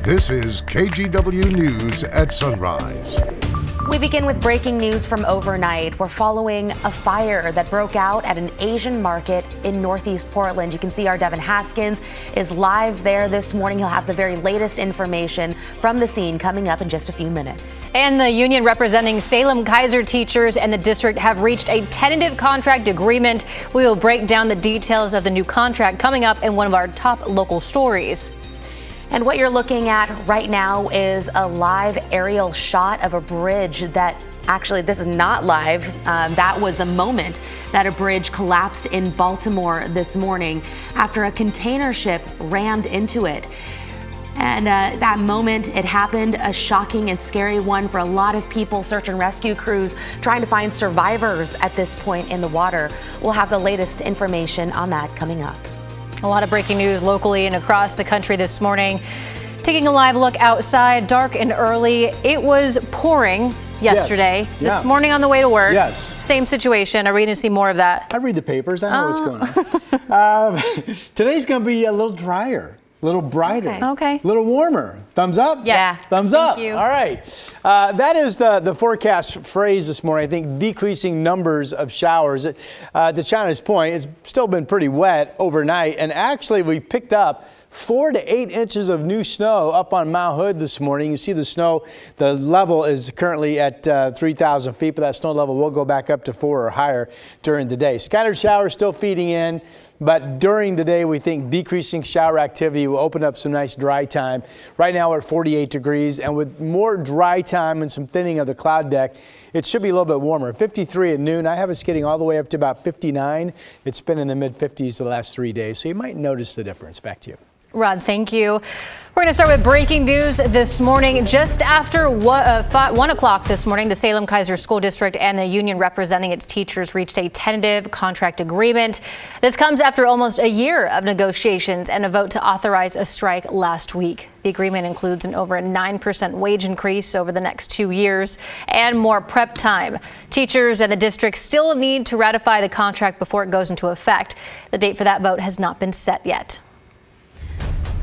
This is KGW News at Sunrise. We begin with breaking news from overnight. We're following a fire that broke out at an Asian market in Northeast Portland. You can see our Devin Haskins is live there this morning. He'll have the very latest information from the scene coming up in just a few minutes. And the union representing Salem-Keizer teachers and the district have reached a tentative contract agreement. We will break down the details of the new contract coming up in one of our top local stories. And what you're looking at right now is a live aerial shot of a bridge that actually, this is not live. That was the moment that a bridge collapsed in Baltimore this morning after a container ship rammed into it. And that moment, it happened, a shocking and scary one for a lot of people. Search and rescue crews trying to find survivors at this point in the water. We'll have the latest information on that coming up. A lot of breaking news locally and across the country this morning. Taking a live look outside, dark and early. It was pouring yesterday. Yes. This morning on the way to work. Yes. Same situation. Are we going to see more of that? I read the papers. I know what's going on. Today's going to be a little drier, a little brighter, Okay. a little warmer. Thumbs up? Yeah. Thumbs up. Thank you. All right. That is the forecast phrase this morning. I think decreasing numbers of showers. To China's point, it's still been pretty wet overnight. And actually, we picked up 4 to 8 inches of new snow up on Mount Hood this morning. You see the snow, the level is currently at 3,000 feet, but that snow level will go back up to 4 or higher during the day. Scattered showers still feeding in, but during the day, we think decreasing shower activity will open up some nice dry time. Right now, we're at 48 degrees, and with more dry time and some thinning of the cloud deck, it should be a little bit warmer. 53 at noon. I have us getting all the way up to about 59. It's been in the mid-50s the last 3 days, so you might notice the difference. Back to you. Rod, thank you. We're going to start with breaking news this morning. Just after 1 o'clock this morning, the Salem-Keizer School District and the union representing its teachers reached a tentative contract agreement. This comes after almost a year of negotiations and a vote to authorize a strike last week. The agreement includes an over 9% wage increase over the next 2 years and more prep time. Teachers and the district still need to ratify the contract before it goes into effect. The date for that vote has not been set yet.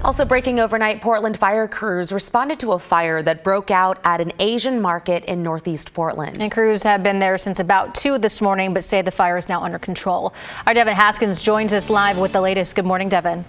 Also breaking overnight, Portland fire crews responded to a fire that broke out at an Asian market in Northeast Portland. And crews have been there since about 2 this morning, but say the fire is now under control. Our Devin Haskins joins us live with the latest. Good morning, Devin.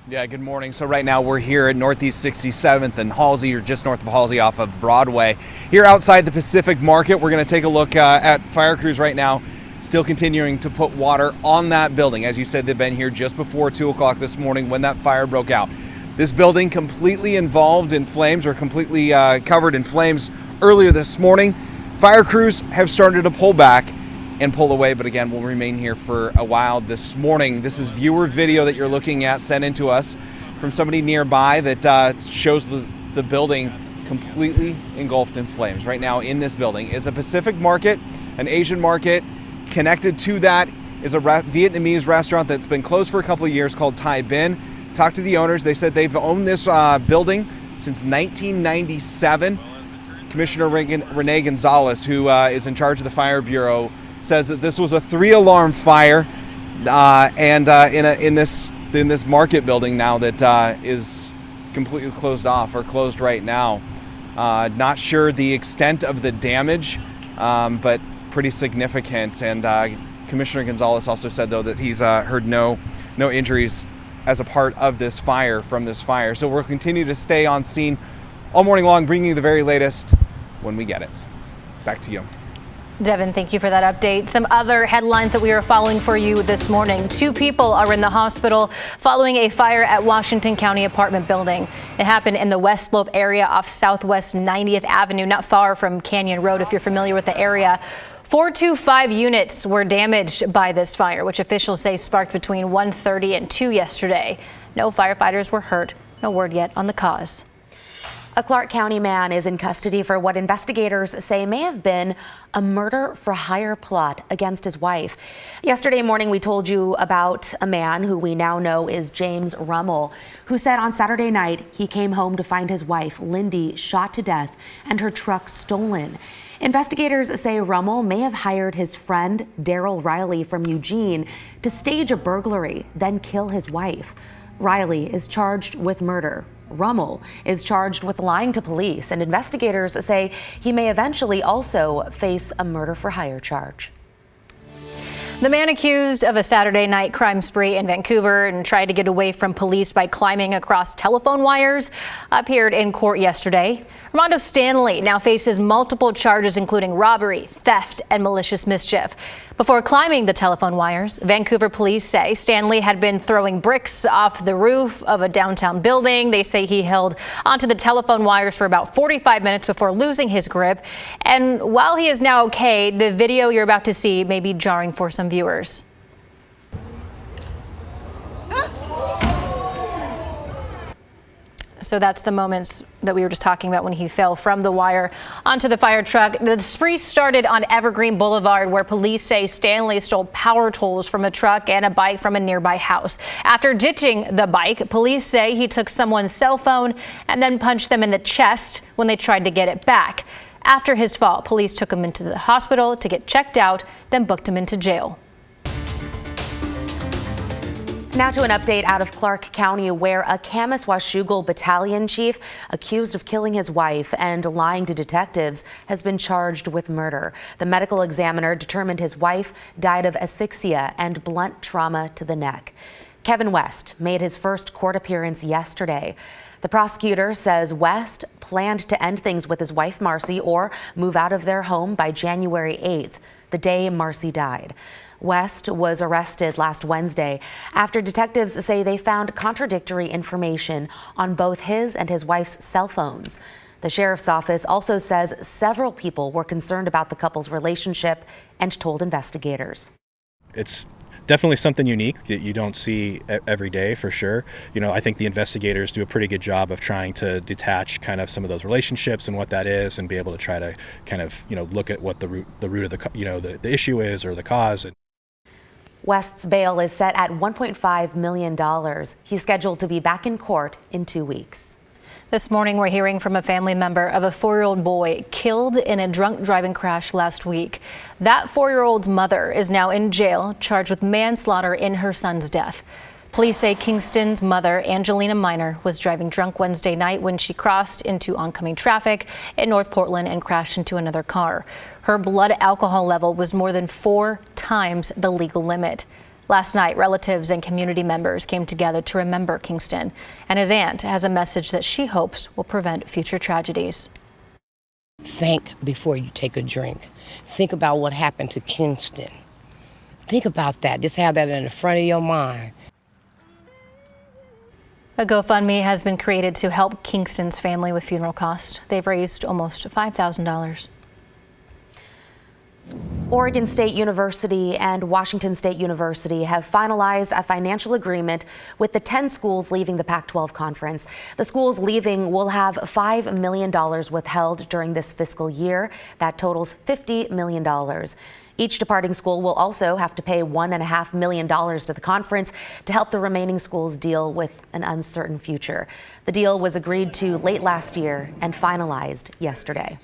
Yeah, good morning. So right now we're here at Northeast 67th and Halsey, or just north of Halsey off of Broadway. Here outside the Pacific Market, we're going to take a look at fire crews right now. Still continuing to put water on that building. As you said, they've been here just before 2 o'clock this morning when that fire broke out. This building completely involved in flames, or completely covered in flames earlier this morning. Fire crews have started to pull back and pull away, but again, we'll remain here for a while this morning. This is viewer video that you're looking at sent in to us from somebody nearby that shows the building completely engulfed in flames. Right now in this building is a Pacific Market, an Asian market. Connected to that is a Vietnamese restaurant that's been closed for a couple of years called Thai Bin. Talked to the owners. They said they've owned this building since 1997. Commissioner Renee Gonzalez, who is in charge of the Fire Bureau, says that this was a 3-alarm fire in this market building now that is completely closed off, or closed right now. Not sure the extent of the damage, but pretty significant. And Commissioner Gonzalez also said, though, that he's heard no injuries as a part of this fire, from this fire. So we'll continue to stay on scene all morning long, bringing you the very latest when we get it. Back to you. Devin, thank you for that update. Some other headlines that we are following for you this morning. 2 people are in the hospital following a fire at Washington County apartment building. It happened in the West Slope area off Southwest 90th Avenue, not far from Canyon Road, if you're familiar with the area. 425 units were damaged by this fire, which officials say sparked between 1:30 and 2 yesterday. No firefighters were hurt. No word yet on the cause. A Clark County man is in custody for what investigators say may have been a murder for hire plot against his wife. Yesterday morning, we told you about a man who we now know is James Rummel, who said on Saturday night he came home to find his wife, Lindy, shot to death and her truck stolen. Investigators say Rummel may have hired his friend, Daryl Riley from Eugene, to stage a burglary, then kill his wife. Riley is charged with murder. Rummel is charged with lying to police, and investigators say he may eventually also face a murder for hire charge. The man accused of a Saturday night crime spree in Vancouver and tried to get away from police by climbing across telephone wires appeared in court yesterday. Armando Stanley now faces multiple charges, including robbery, theft, and malicious mischief. Before climbing the telephone wires, Vancouver police say Stanley had been throwing bricks off the roof of a downtown building. They say he held onto the telephone wires for about 45 minutes before losing his grip. And while he is now okay, the video you're about to see may be jarring for some viewers. So that's the moments that we were just talking about when he fell from the wire onto the fire truck. The spree started on Evergreen Boulevard, where police say Stanley stole power tools from a truck and a bike from a nearby house. After ditching the bike, police say he took someone's cell phone and then punched them in the chest when they tried to get it back. After his fall, police took him into the hospital to get checked out, then booked him into jail. Now to an update out of Clark County, where a Kamis-Washougal battalion chief accused of killing his wife and lying to detectives has been charged with murder. The medical examiner determined his wife died of asphyxia and blunt trauma to the neck. Kevin West made his first court appearance yesterday. The prosecutor says West planned to end things with his wife Marcy or move out of their home by January 8th, the day Marcy died. West was arrested last Wednesday after detectives say they found contradictory information on both his and his wife's cell phones. The sheriff's office also says several people were concerned about the couple's relationship and told investigators. It's definitely something unique that you don't see every day, for sure. You know, I think the investigators do a pretty good job of trying to detach kind of some of those relationships and what that is, and be able to try to kind of, look at what the root of the issue is or the cause. West's bail is set at $1.5 million. He's scheduled to be back in court in 2 weeks. This morning, we're hearing from a family member of a 4-year-old boy killed in a drunk driving crash last week. That 4-year-old's mother is now in jail, charged with manslaughter in her son's death. Police say Kingston's mother, Angelina Minor, was driving drunk Wednesday night when she crossed into oncoming traffic in North Portland and crashed into another car. Her blood alcohol level was more than 4 times the legal limit. Last night, relatives and community members came together to remember Kingston, and his aunt has a message that she hopes will prevent future tragedies. Think before you take a drink. Think about what happened to Kingston. Think about that. Just have that in the front of your mind. A GoFundMe has been created to help Kingston's family with funeral costs. They've raised almost $5,000. Oregon State University and Washington State University have finalized a financial agreement with the 10 schools leaving the Pac-12 conference. The schools leaving will have $5 million withheld during this fiscal year. That totals $50 million. Each departing school will also have to pay $1.5 million to the conference to help the remaining schools deal with an uncertain future. The deal was agreed to late last year and finalized yesterday.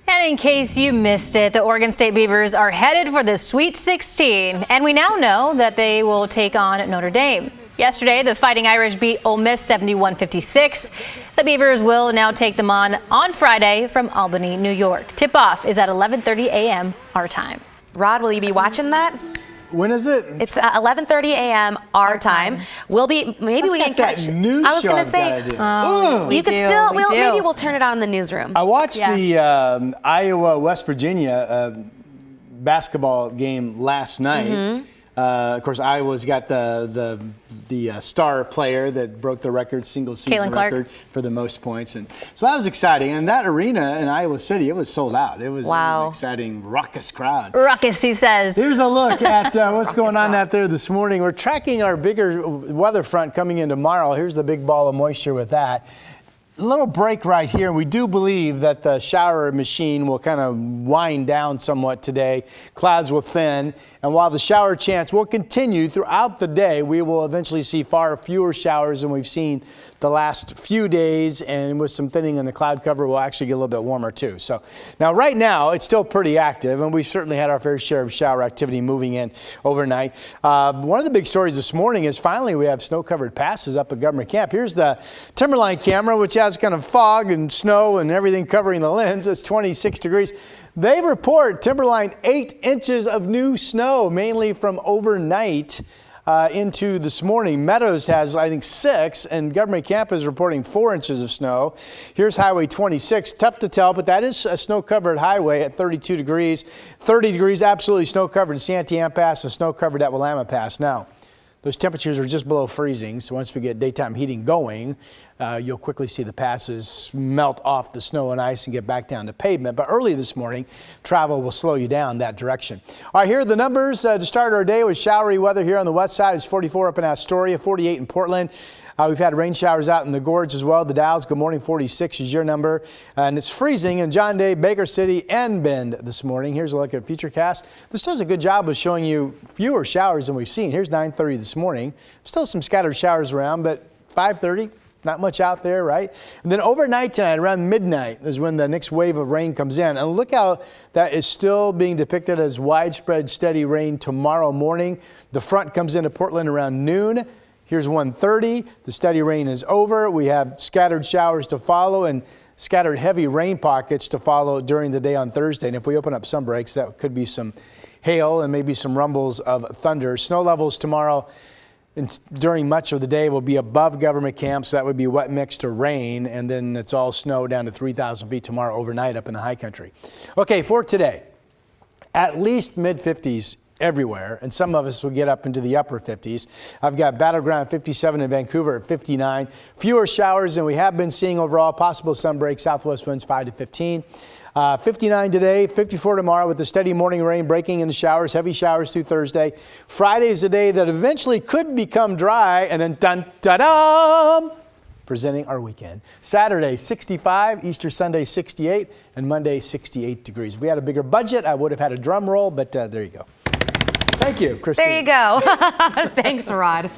And in case you missed it, the Oregon State Beavers are headed for the Sweet 16, and we now know that they will take on Notre Dame. Yesterday, the Fighting Irish beat Ole Miss 71-56. The Beavers will now take them on Friday from Albany, New York. Tip-off is at 11:30 a.m. our time. Rod, will you be watching that? When is it? It's 11:30 a.m. our time. We'll be maybe we can catch. News I was going to say you could still. Maybe we'll turn it on in the newsroom. I watched the Iowa-West Virginia basketball game last night. Of course, Iowa's got the star player that broke the record, single season record for the most points, and so that was exciting. And that arena in Iowa City, it was sold out. It was an exciting, raucous crowd. Raucous, he says. Here's a look at what's going on out there this morning. We're tracking our bigger weather front coming in tomorrow. Here's the big ball of moisture with that. little break right here, and we do believe that the shower machine will kind of wind down somewhat today. Clouds will thin, and while the shower chance will continue throughout the day, we will eventually see far fewer showers than we've seen the last few days, and with some thinning in the cloud cover, we'll actually get a little bit warmer too. So now right now it's still pretty active, and we've certainly had our fair share of shower activity moving in overnight. One of the big stories this morning is finally we have snow-covered passes up at Government Camp. Here's the Timberline camera, which has kind of fog and snow and everything covering the lens. It's 26 degrees. They report Timberline 8 inches of new snow, mainly from overnight into this morning. Meadows has, I think, 6, and Government Camp is reporting 4 inches of snow. Here's Highway 26. Tough to tell, but that is a snow-covered highway at 32 degrees. 30 degrees, absolutely snow-covered at Santee Ann Pass and snow-covered at Willamette Pass. Now, those temperatures are just below freezing, so once we get daytime heating going, you'll quickly see the passes melt off the snow and ice and get back down to pavement. But early this morning, travel will slow you down that direction. All right, here are the numbers to start our day with showery weather here on the west side. It's 44 up in Astoria, 48 in Portland. We've had rain showers out in the Gorge as well. The Dalles, good morning, 46 is your number. And it's freezing in John Day, Baker City, and Bend this morning. Here's a look at Futurecast. This does a good job of showing you fewer showers than we've seen. Here's 9:30 this morning. Still some scattered showers around, but 5:30. Not much out there, right? And then overnight tonight, around midnight, is when the next wave of rain comes in. And look how that is still being depicted as widespread steady rain tomorrow morning. The front comes into Portland around noon. Here's 1:30. The steady rain is over. We have scattered showers to follow and scattered heavy rain pockets to follow during the day on Thursday. And if we open up some breaks, that could be some hail and maybe some rumbles of thunder. Snow levels tomorrow during much of the day will be above Government Camp, so that would be wet mixed to rain, and then it's all snow down to 3,000 feet tomorrow overnight up in the high country. Okay, for today, at least mid-50s everywhere, and some of us will get up into the upper 50s. I've got Battleground 57 in Vancouver at 59. Fewer showers than we have been seeing overall. Possible sun breaks, southwest winds 5 to 15. 59 today, 54 tomorrow with the steady morning rain breaking into showers, heavy showers through Thursday. Friday is a day that eventually could become dry, and then dun-da-dum, presenting our weekend. Saturday, 65, Easter Sunday, 68, and Monday, 68 degrees. If we had a bigger budget, I would have had a drum roll, but there you go. Thank you, Christine. There you go. Thanks, Rod.